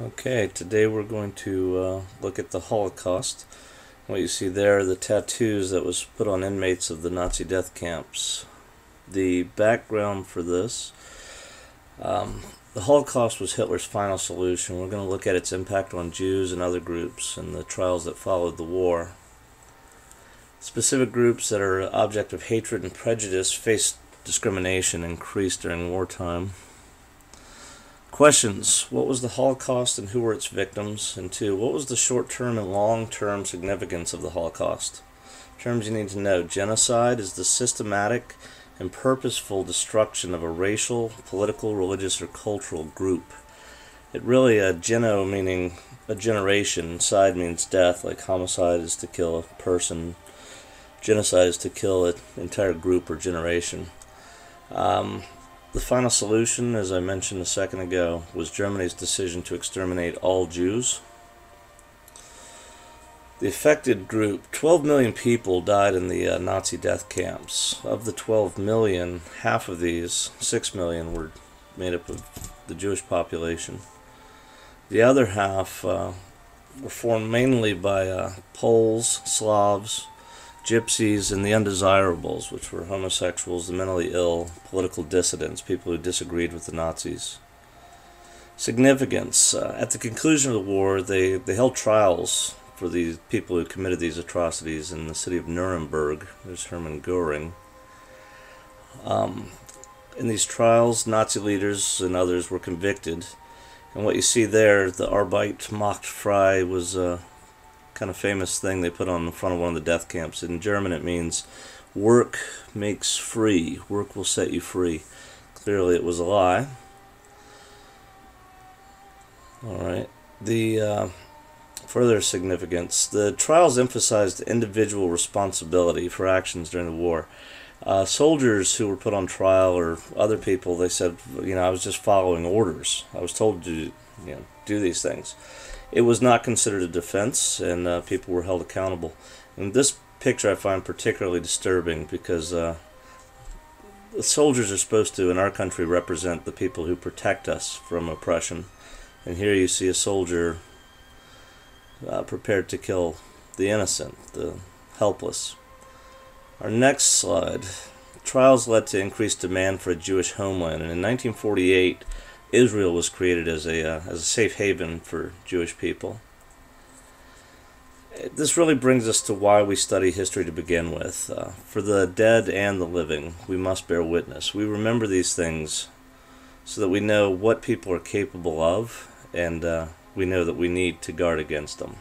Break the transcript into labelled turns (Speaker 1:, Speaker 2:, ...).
Speaker 1: Okay, today we're going to look at the Holocaust. What you see there are the tattoos that was put on inmates of the Nazi death camps. The background for this, the Holocaust was Hitler's final solution. We're going to look at its impact on Jews and other groups and the trials that followed the war. Specific groups that are object of hatred and prejudice faced discrimination increased during wartime. Questions: what was the Holocaust and who were its victims? And two, what was the short-term and long-term significance of the Holocaust? Terms you need to know: genocide is the systematic and purposeful destruction of a racial, political, religious, or cultural group. It really, geno meaning a generation, side means death, like homicide is to kill a person, genocide is to kill an entire group or generation. The final solution, as I mentioned a second ago, was Germany's decision to exterminate all Jews. The affected group, 12 million people died in the Nazi death camps. Of the 12 million, half of these, 6 million, were made up of the Jewish population. The other half were formed mainly by Poles, Slavs, Gypsies, and the undesirables, which were homosexuals, the mentally ill, political dissidents, people who disagreed with the Nazis. Significance: at the conclusion of the war, they held trials for the people who committed these atrocities in the city of Nuremberg. There's Hermann Goering. In these trials, Nazi leaders and others were convicted. And what you see there, the Arbeit macht frei, was kind of famous thing they put on the front of one of the death camps. In German it means work makes free. Work will set you free. Clearly it was a lie. Alright. The further significance: the trials emphasized individual responsibility for actions during the war. Soldiers who were put on trial, or other people, they said, I was just following orders. I was told to do these things. It was not considered a defense, and people were held accountable. And this picture I find particularly disturbing because the soldiers are supposed to, in our country, represent the people who protect us from oppression. And here you see a soldier prepared to kill the innocent, the helpless. Our next slide. Trials led to increased demand for a Jewish homeland, and in 1948, Israel was created as a safe haven for Jewish people. This really brings us to why we study history to begin with. For the dead and the living, we must bear witness. We remember these things so that we know what people are capable of, and we know that we need to guard against them.